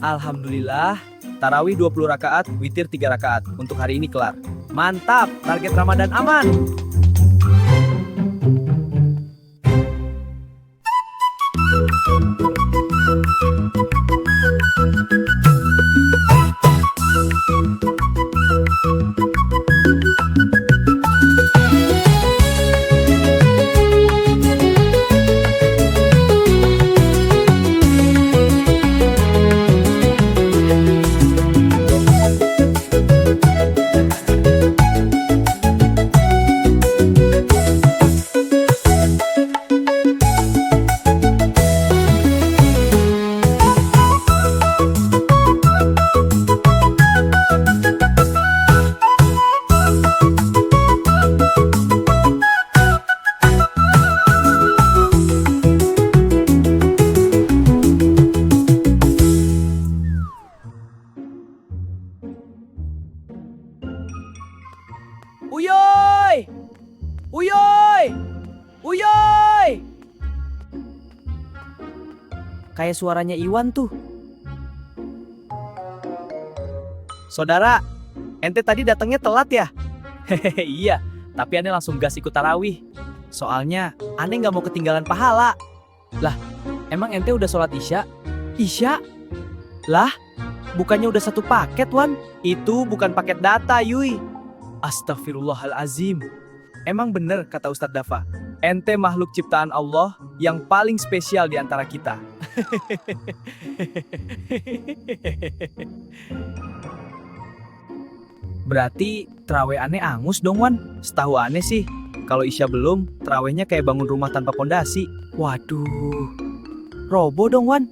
Alhamdulillah, tarawih 20 rakaat, witir 3 rakaat. Untuk hari ini kelar. Mantap, target Ramadan aman. Uyoy! Uyoy! Uyoy! Kayak suaranya Iwan tuh. Saudara, ente tadi datangnya telat ya? Hehehe, iya, tapi ane langsung gas ikut tarawih. Soalnya, ane nggak mau ketinggalan pahala. Lah, emang ente udah sholat isya? Isya? Lah, bukannya udah satu paket, Wan? Itu bukan paket data, Yuy. Astagfirullahalazim. Emang bener kata Ustadz Dafa, ente makhluk ciptaan Allah yang paling spesial di antara kita. Berarti terawih aneh angus dong, Wan. Setahu aneh sih, kalau isya belum, terawihnya kayak bangun rumah tanpa pondasi. Waduh, roboh dong, Wan.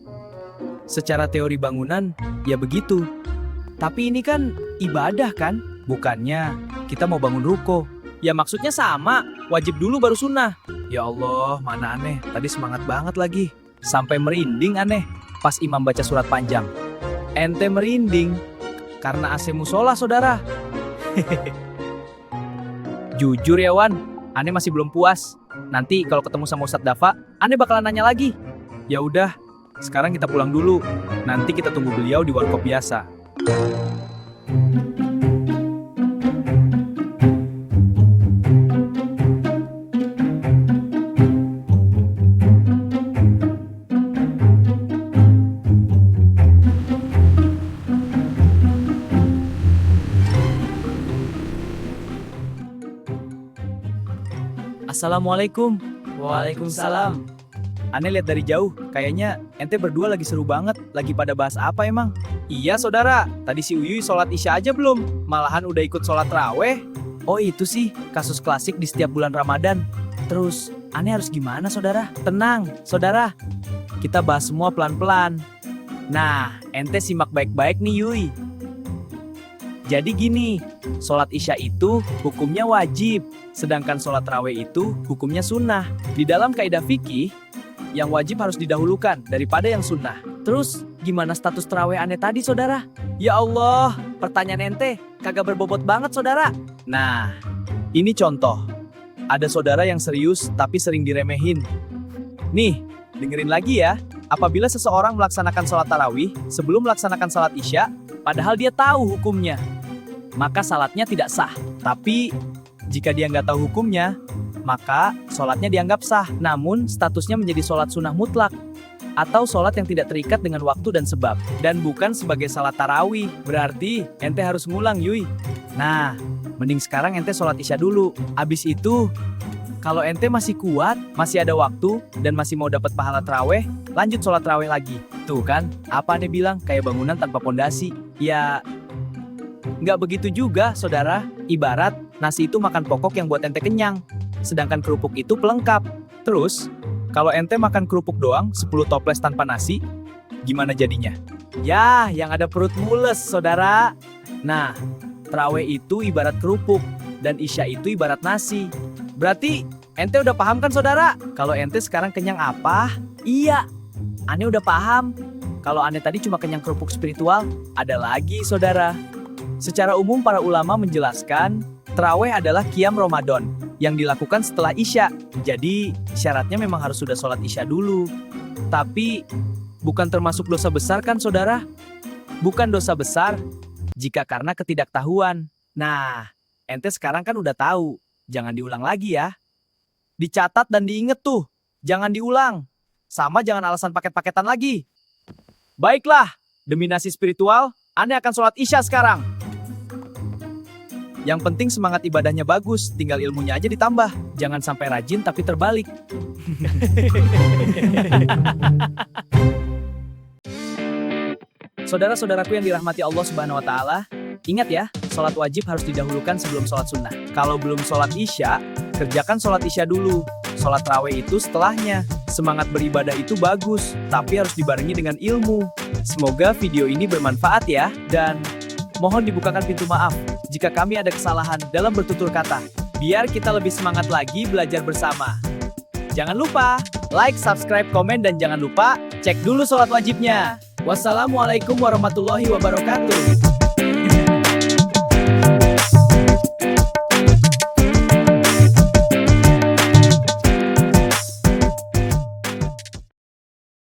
Secara teori bangunan, ya begitu. Tapi ini kan ibadah kan? Bukannya kita mau bangun ruko. Ya maksudnya sama, wajib dulu baru sunnah. Ya Allah, mana aneh, tadi semangat banget lagi. Sampai merinding aneh, pas imam baca surat panjang. Ente merinding, karena AC musola saudara. Jujur ya Wan, aneh masih belum puas. Nanti kalau ketemu sama Ustadz Dafa, aneh bakalan nanya lagi. Ya udah, sekarang kita pulang dulu. Nanti kita tunggu beliau di warkop biasa. Assalamualaikum. Waalaikumsalam. Aneh lihat dari jauh, kayaknya ente berdua lagi seru banget. Lagi pada bahas apa emang? Iya saudara, tadi si Uyuy sholat isya aja belum. Malahan udah ikut sholat raweh. Oh itu sih, kasus klasik di setiap bulan Ramadan. Terus, aneh harus gimana saudara? Tenang, saudara. Kita bahas semua pelan-pelan. Nah, ente simak baik-baik nih Yuy. Jadi gini, sholat isya itu hukumnya wajib, sedangkan sholat raweh itu hukumnya sunnah. Di dalam kaidah fikih, yang wajib harus didahulukan daripada yang sunnah. Terus, gimana status tarawih aneh tadi, saudara? Ya Allah, pertanyaan ente kagak berbobot banget, saudara. Nah, ini contoh. Ada saudara yang serius tapi sering diremehin. Nih, dengerin lagi ya. Apabila seseorang melaksanakan sholat tarawih sebelum melaksanakan sholat isya, padahal dia tahu hukumnya, maka salatnya tidak sah. Tapi, jika dia nggak tahu hukumnya, maka sholatnya dianggap sah, namun statusnya menjadi sholat sunnah mutlak, atau sholat yang tidak terikat dengan waktu dan sebab, dan bukan sebagai salat tarawih. Berarti, ente harus ngulang Yuy. Nah, mending sekarang ente sholat isya dulu. Abis itu, kalau ente masih kuat, masih ada waktu, dan masih mau dapat pahala tarawih, lanjut sholat tarawih lagi. Tuh kan, apa ane bilang, kayak bangunan tanpa pondasi. Ya, nggak begitu juga, saudara. Ibarat, nasi itu makan pokok yang buat ente kenyang, sedangkan kerupuk itu pelengkap. Terus, kalau ente makan kerupuk doang, 10 toples tanpa nasi, gimana jadinya? Ya, yang ada perut mules, saudara. Nah, tarawih itu ibarat kerupuk, dan isya itu ibarat nasi. Berarti, ente udah paham kan, saudara? Kalau ente sekarang kenyang apa? Iya, ane udah paham. Kalau aneh tadi cuma kenyang kerupuk spiritual, ada lagi saudara. Secara umum para ulama menjelaskan, tarawih adalah qiyam Ramadan yang dilakukan setelah Isya. Jadi syaratnya memang harus sudah sholat Isya dulu. Tapi bukan termasuk dosa besar kan saudara? Bukan dosa besar jika karena ketidaktahuan. Nah, ente sekarang kan udah tahu. Jangan diulang lagi ya. Dicatat dan diinget tuh. Jangan diulang. Sama jangan alasan paket-paketan lagi. Baiklah, demi nasi spiritual, aneh akan sholat Isya sekarang. Yang penting semangat ibadahnya bagus, tinggal ilmunya aja ditambah. Jangan sampai rajin tapi terbalik. Saudara-saudaraku yang dirahmati Allah Subhanahu wa Ta'ala, ingat ya, sholat wajib harus didahulukan sebelum sholat sunnah. Kalau belum sholat Isya, kerjakan sholat Isya dulu. Sholat raweh itu setelahnya. Semangat beribadah itu bagus, tapi harus dibarengi dengan ilmu. Semoga video ini bermanfaat ya, dan mohon dibukakan pintu maaf jika kami ada kesalahan dalam bertutur kata. Biar kita lebih semangat lagi belajar bersama. Jangan lupa like, subscribe, komen, dan jangan lupa cek dulu sholat wajibnya. Wassalamualaikum warahmatullahi wabarakatuh.